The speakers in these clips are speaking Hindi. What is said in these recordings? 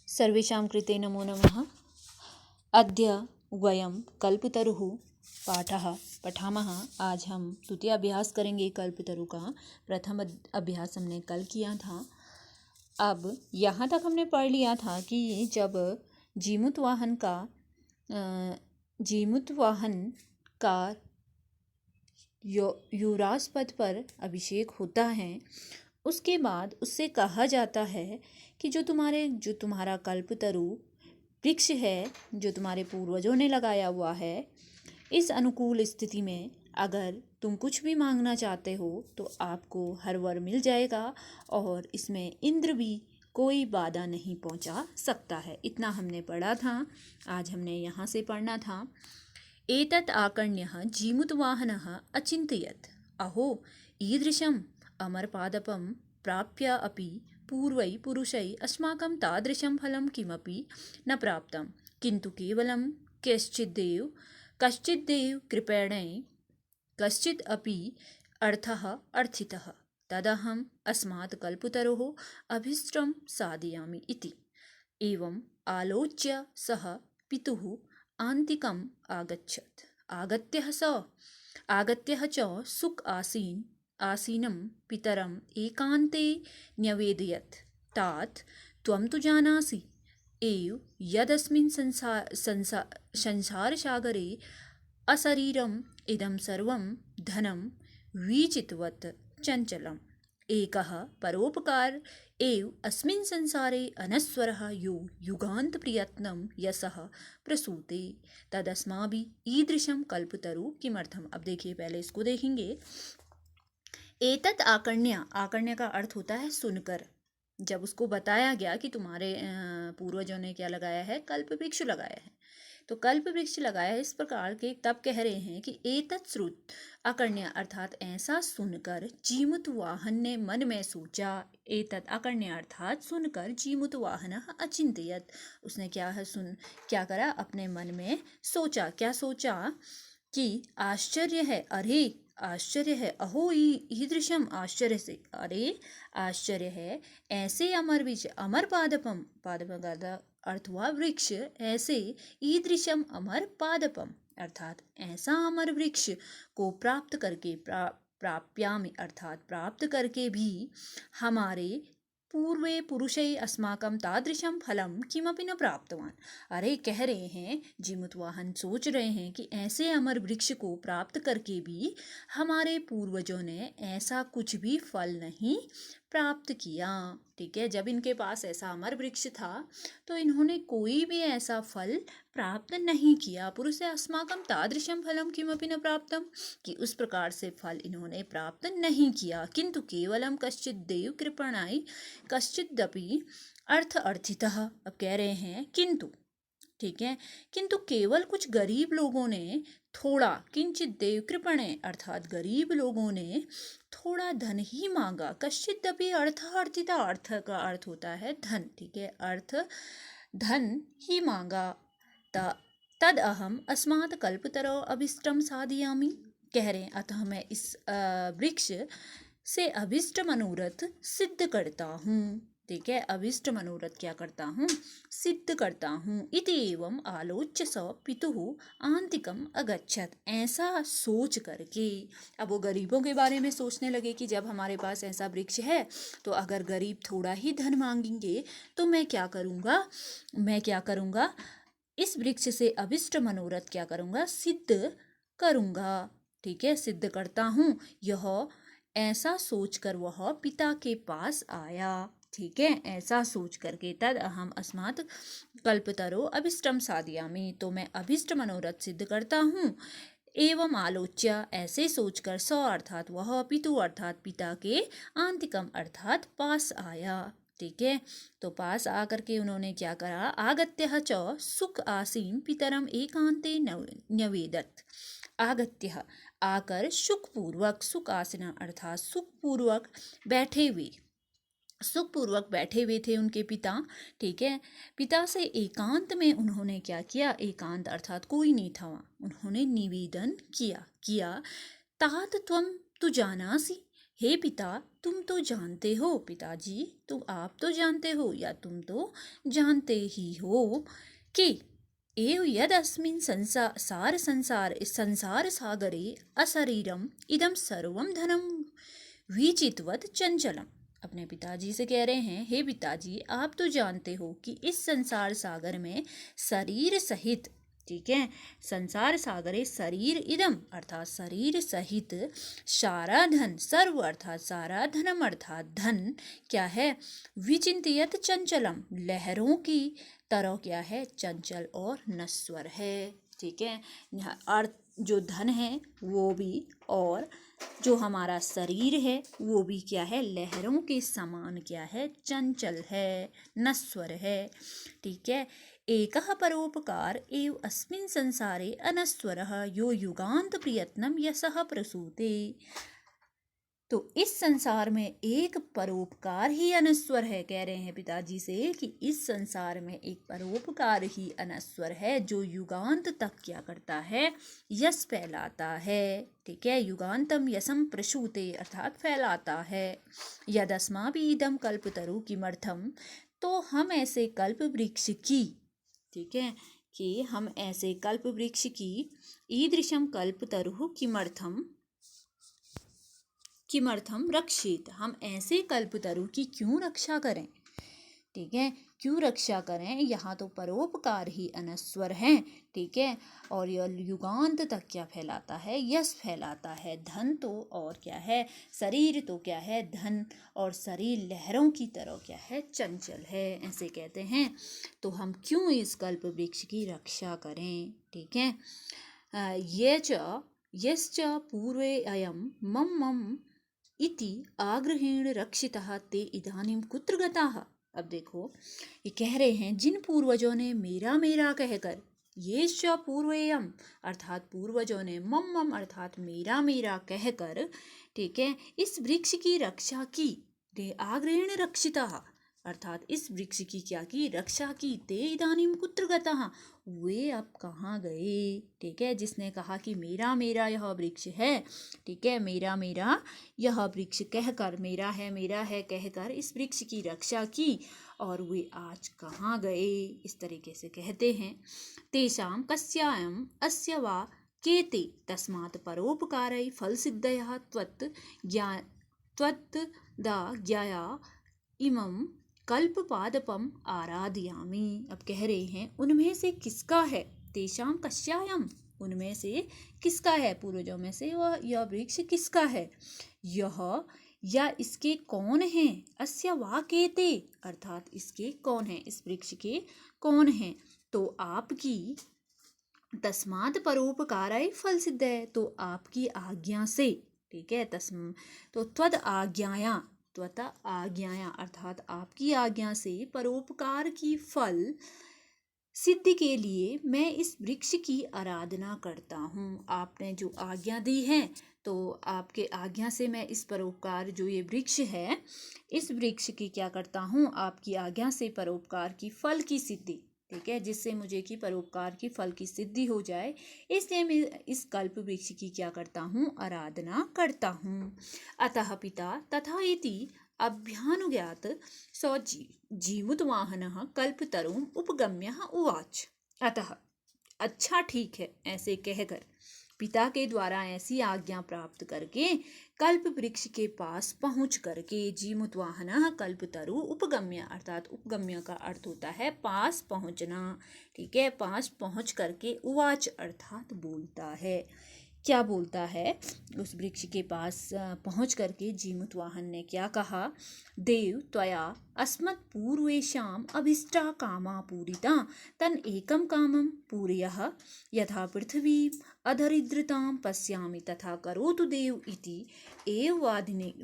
सर्वेषां कृते नमो नमः। अद्य वयं कल्पतरुः पाठः पठामः। आज हम द्वितीय अभ्यास करेंगे कल्पतरु का। प्रथम अभ्यास हमने कल किया था। अब यहाँ तक हमने पढ़ लिया था कि जब जीमूतवाहन का युवराज पद पर अभिषेक होता है, उसके बाद उससे कहा जाता है कि जो तुम्हारा कल्पतरु वृक्ष है, जो तुम्हारे पूर्वजों ने लगाया हुआ है, इस अनुकूल स्थिति में अगर तुम कुछ भी मांगना चाहते हो तो आपको हर वर मिल जाएगा और इसमें इंद्र भी कोई बाधा नहीं पहुंचा सकता है। इतना हमने पढ़ा था। आज हमने यहाँ से पढ़ना था। एतत् आकर्ण्यः जीमूतवाहनः अचिन्तयत्, अहो ईदृशम् अमरपादपं प्राप्य अपि पूर्वै पुरुषै अस्माकं तादृशं फलं किमपि न प्राप्तं, किन्तु केवलं कश्चिद्देव कृपेण कश्चित् अपि अर्थः अर्थितः, तदहम् अस्मात् कल्पतरोः अभीष्टं साधयामि इति। एवम् आलोच्य सः पितुः आन्तिकम् आगच्छत्। आगत्यः च सुख आसीनं पितरम् एकान्ते न्यवेदयत्। तात त्वं तु जानासि एव यदस्मिन् संसारसागरे अशरीरम् इदं सर्वं धनं वीचितवत् चञ्चलम्। एकः परोपकार एव अस्मिन् संसारे अनश्वरः यो युगान्तप्रयत्नं यशः प्रसूते, तदस्माभिः ईदृशं कल्पतरु किमर्थम्। अब देखिए, पहले इसको देखेंगे। एतत् आकर्ण्य का अर्थ होता है सुनकर। जब उसको बताया गया कि तुम्हारे पूर्वजों ने क्या लगाया है, कल्प वृक्ष लगाया है, तो कल्प वृक्ष लगाया है इस प्रकार के, तब कह रहे हैं कि एतत् श्रुत आकर्ण्य अर्थात ऐसा सुनकर जीमूतवाहन ने मन में सोचा। एतत् आकर्ण्य अर्थात सुनकर जीमूतवाहनः अचिन्तयत्, उसने क्या करा, अपने मन में सोचा। क्या सोचा कि आश्चर्य है, अरे आश्चर्य है, अहो ईदृशम, आश्चर्य से, अरे आश्चर्य है, ऐसे अमर वृक्ष, अमर पादपम का अर्थ हुआ वृक्ष, ऐसे ईदृशम अमर पादपम अर्थात ऐसा अमर वृक्ष को प्राप्त करके प्राप्यामि अर्थात प्राप्त करके भी हमारे पूर्वे पुरुषै अस्माकं तादृशं फलं किमपि न प्राप्तवान। अरे कह रहे हैं, जीमूतवाहन सोच रहे हैं कि ऐसे अमर वृक्ष को प्राप्त करके भी हमारे पूर्वजों ने ऐसा कुछ भी फल नहीं प्राप्त किया। ठीक है, जब इनके पास ऐसा अमर वृक्ष था तो इन्होंने कोई भी ऐसा फल प्राप्त नहीं किया। पुरुष अस्माकं तादृशं फलं किमपि न प्राप्तम, कि उस प्रकार से फल इन्होंने प्राप्त नहीं किया, किंतु केवलम कश्चित् देव कृपणाय कश्चिदपि अर्थ अर्थितः। अब कह रहे हैं किंतु, ठीक है, किंतु केवल कुछ गरीब लोगों ने थोड़ा, किंचित देव कृपणे अर्थात गरीब लोगों ने थोड़ा धन ही मांगा। कश्चिदपि अर्थ अर्थिता, अर्थ का अर्थ होता है धन। ठीक है, अर्थ धन ही मांगा। तद अहम अस्मात् कल्पतरो अभीष्टम साधयामि, कह रहे हैं अतः मैं इस वृक्ष से अभीष्ट मनोरथ सिद्ध करता हूँ। ठीक है, अभीष्ट मनोरथ क्या करता हूँ, सिद्ध करता हूँ। इति एवं आलोच्य स पितुः आन्तिकम् अगच्छत्, ऐसा सोच करके, अब वो गरीबों के बारे में सोचने लगे कि जब हमारे पास ऐसा वृक्ष है तो अगर गरीब थोड़ा ही धन मांगेंगे तो मैं क्या करूँगा, इस वृक्ष से अभीष्ट मनोरथ क्या करूँगा, सिद्ध करूँगा। ठीक है, सिद्ध करता हूँ। यह ऐसा सोचकर वह पिता के पास आया। ठीक है, ऐसा सोच करके, तद अहम अस्मात् कल्पतरो अभीष्टम साधयामि, तो मैं अभीष्ट मनोरथ सिद्ध करता हूँ। एवं आलोच्य, ऐसे सोचकर, स अर्थात वह, पितु अर्थात पिता के, आन्तिकम अर्थात पास आया। ठीक है, तो पास आकर के उन्होंने क्या करा, आगत्यः च सुख आसीन पितरम एकांते न्यवेदत्। आगत्यः आकर, सुखपूर्वक, सुख आसना अर्थात सुखपूर्वक बैठे हुए थे उनके पिता। ठीक है, पिता से एकांत में उन्होंने क्या किया, एकांत अर्थात कोई नहीं था वहाँ, उन्होंने निवेदन किया। तात त्वं तु जानासि हे पिता, तुम तो जानते हो, पिताजी तुम आप तो जानते हो या तुम तो जानते ही हो कि एव यदस्मिन् संसार सागरे अशरीरम इदम सर्वम धनम विचितवत चंचलम। अपने पिताजी से कह रहे हैं, हे पिताजी आप तो जानते हो कि इस संसार सागर में शरीर सहित, ठीक है, संसार सागरे शरीर इदम अर्थात शरीर सहित सारा धन, सर्व अर्थात सारा धनम अर्थात धन क्या है, विचिंतियत चंचलम लहरों की तरह क्या है, चंचल और नश्वर है। ठीक है, यहाँ अर्थ जो धन है वो भी और जो हमारा शरीर है वो भी क्या है, लहरों के समान क्या है, चंचल है, नश्वर है। ठीक है, एकः परोपकार एव अस्मिन् संसारे अनश्वरः यो युगांत प्रयत्नम यशः प्रसूते। तो इस संसार में एक परोपकार ही अनश्वर है। कह रहे हैं पिताजी से कि इस संसार में एक परोपकार ही अनश्वर है जो युगांत तक क्या करता है, यश फैलाता है। ठीक है, युगांतम यशम प्रसूते अर्थात फैलाता है। यदस्माभिदम कल्पतरु किमर्थम, तो हम ऐसे कल्प वृक्ष की, ठीक है, कि हम ऐसे कल्प वृक्ष की ईदृशम कल्पतरु किमर्थम रक्षित, हम ऐसे कल्पतरु की क्यों रक्षा करें। ठीक है, क्यों रक्षा करें, यहाँ तो परोपकार ही अनश्वर है। ठीक है, और यह युगांत तक क्या फैलाता है, यश फैलाता है। धन तो और क्या है, शरीर तो क्या है, धन और शरीर लहरों की तरह क्या है, चंचल है, ऐसे कहते हैं। तो हम क्यों इस कल्प वृक्ष की रक्षा करें। ठीक है, ये च यश्च पूर्वे अयम मम मम इति आग्रहेण रक्षितः ते इदानीं कुत्र गताः। अब देखो ये कह रहे हैं, जिन पूर्वजों ने मेरा मेरा कहकर, ये पूर्वेयम अर्थात पूर्वजों ने, मम मम अर्थात मेरा मेरा कहकर, ठीक है, इस वृक्ष की रक्षा की, ते आग्रहेण रक्षितः अर्थात इस वृक्ष की क्या की, रक्षा की, ते इदानीं कुत्र गताः वे अब कहाँ गए। ठीक है, जिसने कहा कि मेरा मेरा यह वृक्ष है, ठीक है, मेरा मेरा यह वृक्ष कहकर, मेरा है कहकर इस वृक्ष की रक्षा की, और वे आज कहाँ गए, इस तरीके से कहते हैं। तेषां कस्यायम अस्य वा केते तस्मात् परोपकारै फलसिद्धयः त्वत्दा ज्ञाया इमं कल्पपादपम आराधयामि। अब कह रहे हैं, उनमें से किसका है, तेषां कस्यायम उनमें से किसका है, पूर्वजों में से वह यह वृक्ष किसका है, यह या इसके कौन हैं, अस्य वाकेते अर्थात इसके कौन है, इस वृक्ष के कौन हैं, तो आपकी तस्मात् परोपकाराय फल सिद्ध है, तो आपकी आज्ञा से। ठीक है, तो त्वद आज्ञाया अर्थात आपकी आज्ञा से परोपकार की फल सिद्धि के लिए मैं इस वृक्ष की आराधना करता हूँ। आपने जो आज्ञा दी है, तो आपके आज्ञा से मैं इस परोपकार, जो ये वृक्ष है, इस वृक्ष की क्या करता हूँ, आपकी आज्ञा से परोपकार की फल की सिद्धि, ठीक है, जिससे मुझे की परोपकार की फल की सिद्धि हो जाए, इसलिए मैं इस कल्प वृक्ष की क्या करता हूँ, आराधना करता हूँ। अतः पिता तथा इति अभ्यानुज्ञात सौ जीमुतवाहनः कल्पतरुम् उपगम्य उवाच। अतः अच्छा ठीक है, ऐसे कहकर पिता के द्वारा ऐसी आज्ञा प्राप्त करके कल्प वृक्ष के पास पहुंच करके, जीमुतवाहन कल्पतरु उपगम्य अर्थात उपगम्य का अर्थ होता है पास पहुंचना। ठीक है, पास पहुंच करके उवाच अर्थात बोलता है। क्या बोलता है, उस वृक्ष के पास पहुंच करके जीमुतवाहन ने क्या कहा, देव त्वया अस्मत् पूर्वेषाम् अभीष्टा कामा पूरिता तन एकम कामं पूरयः यथा पृथ्वी अधरिद्रतां पश्यामि तथा करोतु देव इति एव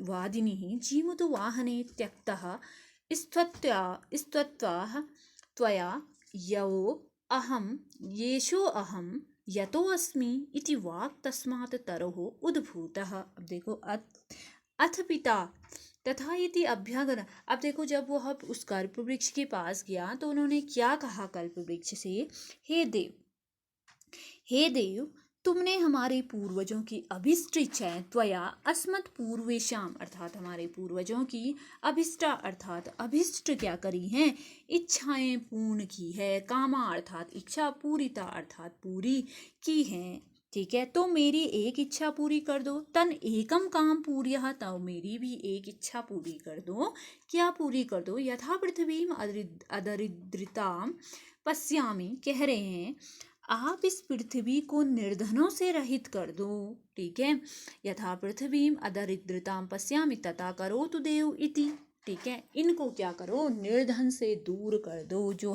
वादिनीः जीमुतवाहने त्यक्तः स्त्वत्वाः त्वया यो अहं येषो अहं यतो अस्मि इति वाक् तस्मात् तरोः उद्भूतः। अब देखो अथ पिता तथा इति अभ्यागत। अब देखो, जब वह उस कल्प वृक्ष के पास गया तो उन्होंने क्या कहा कल्प वृक्ष से, हे देव तुमने हमारे पूर्वजों की अभिष्ट इच्छाएं त्वया अस्मत् पूर्वेशाम अर्थात हमारे पूर्वजों की अभिष्टा अर्थात अभिष्ट क्या करी हैं, इच्छाएं पूर्ण की है, कामा अर्थात इच्छा, पूरिता अर्थात पूरी की हैं। ठीक है, तो मेरी एक इच्छा पूरी कर दो। तन एकम काम पूर्यः, तो मेरी भी एक इच्छा पूरी कर दो। क्या पूरी कर दो? यथा पृथ्वीम अदरिद्रताम पश्यामि, कह रहे हैं आप इस पृथ्वी को निर्धनों से रहित कर दो। ठीक है, यथा पृथ्वीम अदरिद्रताम पश्यामि तथा करोतु देव इति। ठीक है, इनको क्या करो, निर्धन से दूर कर दो। जो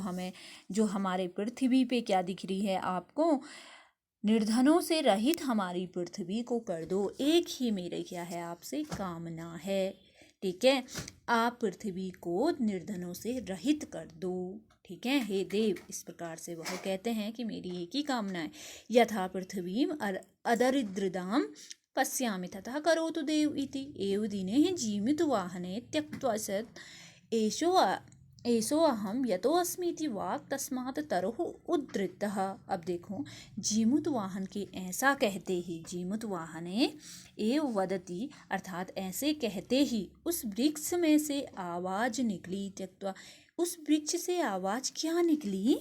हमारे पृथ्वी पे क्या दिख रही है आपको, निर्धनों से रहित हमारी पृथ्वी को कर दो। एक ही मेरे क्या है आपसे कामना है। ठीक है, आप पृथ्वी को निर्धनों से रहित कर दो। ठीक है, हे देव, इस प्रकार से वह कहते हैं कि मेरी एक ही कामना है। यथा पृथ्वीम अदरिद्रदाम पश्यामि तथा करोतु देव इति एव दिने जीवित वाहने त्यक्त्वा सत् एषो अहम यतो अस्मीति वाक् तस्मात् तरोः उद्धृतः। अब देखो, जीमुत वाहन के ऐसा कहते ही, जीमुत वाहने एव वदति अर्थात ऐसे कहते ही उस वृक्ष में से आवाज निकली। त्यक्त्वा, उस वृक्ष से आवाज क्या निकली?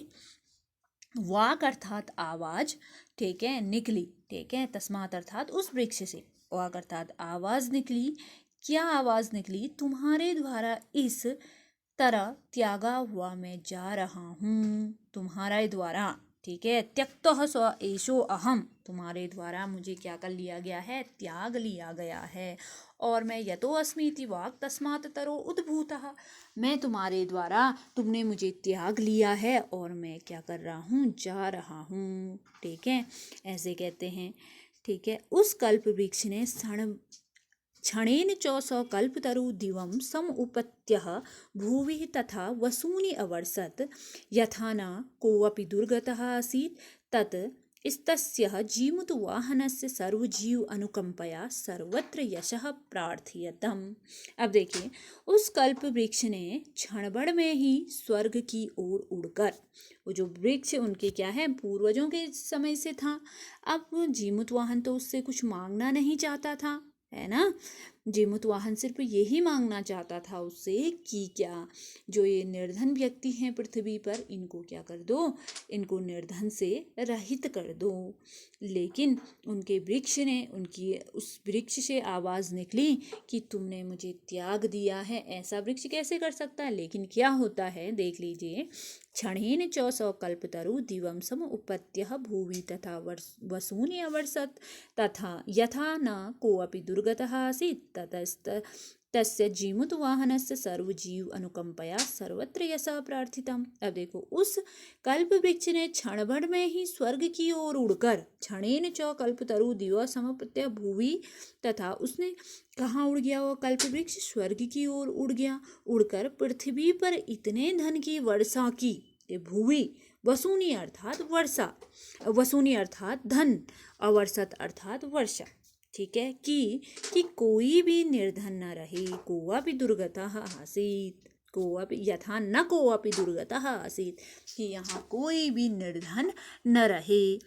वाक अर्थात आवाज। ठीक है, निकली। ठीक है, तस्मात अर्थात उस वृक्ष से, वाक अर्थात आवाज निकली। क्या आवाज निकली? तुम्हारे द्वारा इस तरह त्यागा हुआ मैं जा रहा हूँ, तुम्हारे द्वारा। ठीक है, त्यक्तः स्व एषो अहम, तुम्हारे द्वारा मुझे क्या कर लिया गया है? त्याग लिया गया है। और मैं यतो अस्मीति वाक् तस्मात् तरो उद्भूतः, मैं तुम्हारे द्वारा, तुमने मुझे त्याग लिया है और मैं क्या कर रहा हूँ? जा रहा हूँ। ठीक है, ऐसे कहते हैं। ठीक है, उस कल्प वृक्ष ने क्षणेन च स कल्पतरु दिवं समुपत्यः भुवि तथा वसूनि अवर्षत्, यथा न कोऽपि दुर्गतः आसीत् तत् स्तस्य जीमुतवाहनस्य सर्वजीव अनुकंपया सर्वत्र यशः प्रार्थयतम्। अब देखिए, उस कल्प वृक्ष ने क्षणभर में ही स्वर्ग की ओर उड़कर, वो जो वृक्ष उनके क्या है, पूर्वजों के समय से था। अब जीमुतवाहन तो उससे कुछ मांगना नहीं चाहता था, है ना। जीमुतवाहन सिर्फ यही मांगना चाहता था उससे कि क्या, जो ये निर्धन व्यक्ति हैं पृथ्वी पर, इनको क्या कर दो, इनको निर्धन से रहित कर दो। लेकिन उनके वृक्ष ने, उनकी उस वृक्ष से आवाज़ निकली कि तुमने मुझे त्याग दिया है। ऐसा वृक्ष कैसे कर सकता है? लेकिन क्या होता है, देख लीजिए। क्षणेन च स कल्पतरु दिवं समुपत्यः भुवि तथा वसूनि अवर्षत्, तथा यथा न कोऽपि दुर्गतः आसीत् तस्य जीमुतवाहनस्य सर्वजीव अनुकंपया सर्वत्र यशः प्रार्थितम्। अब देखो, उस कल्प वृक्ष ने क्षण भर में ही स्वर्ग की ओर उड़कर, क्षणेन च कल्पतरु दिवा समुपत्य भुवि तथा, उसने कहाँ उड़ गया वो कल्प वृक्ष? स्वर्ग की ओर उड़ गया। उड़कर पृथ्वी पर इतने धन की वर्षा की। भुवि, वसूनी अर्थात वर्षा, वसूनी अर्थात धन, अवर्षत अर्थात वर्षा। ठीक है, कि कोई भी निर्धन न रहे, कोऽपि दुर्गतः आसीत्, कोऽपि यथा न कोऽपि दुर्गतः आसीत्, कि यहाँ कोई भी निर्धन न रहे।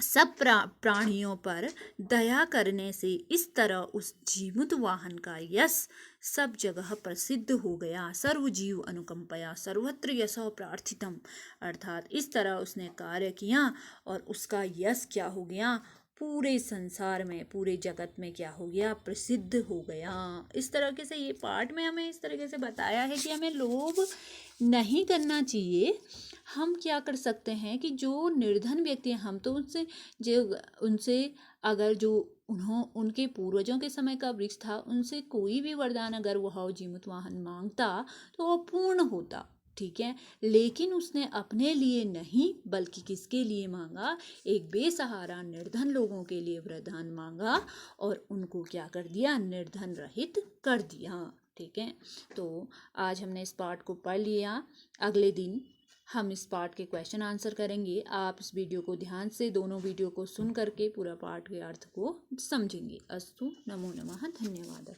सब प्राणियों पर दया करने से इस तरह उस जीमुत वाहन का यश सब जगह प्रसिद्ध हो गया। सर्वजीव अनुकंपया सर्वत्र यशः प्रार्थितम, अर्थात इस तरह उसने कार्य किया और उसका यश क्या हो गया? पूरे संसार में, पूरे जगत में क्या हो गया? प्रसिद्ध हो गया। इस तरीके से ये पाठ में हमें इस तरीके से बताया है कि हमें लोभ नहीं करना चाहिए। हम क्या कर सकते हैं कि जो निर्धन व्यक्ति हैं, हम तो उनसे अगर जो उनके पूर्वजों के समय का वृक्ष था, उनसे कोई भी वरदान अगर वह जीमुत वाहन मांगता तो वह पूर्ण होता। ठीक है, लेकिन उसने अपने लिए नहीं बल्कि किसके लिए मांगा? एक बेसहारा निर्धन लोगों के लिए वरदान मांगा और उनको क्या कर दिया? निर्धन रहित कर दिया। ठीक है, तो आज हमने इस पाठ को पढ़ लिया। अगले दिन हम इस पाठ के क्वेश्चन आंसर करेंगे। आप इस वीडियो को ध्यान से, दोनों वीडियो को सुन करके पूरा पाठ के अर्थ को समझेंगे। अस्तु, नमो नमः, धन्यवाद।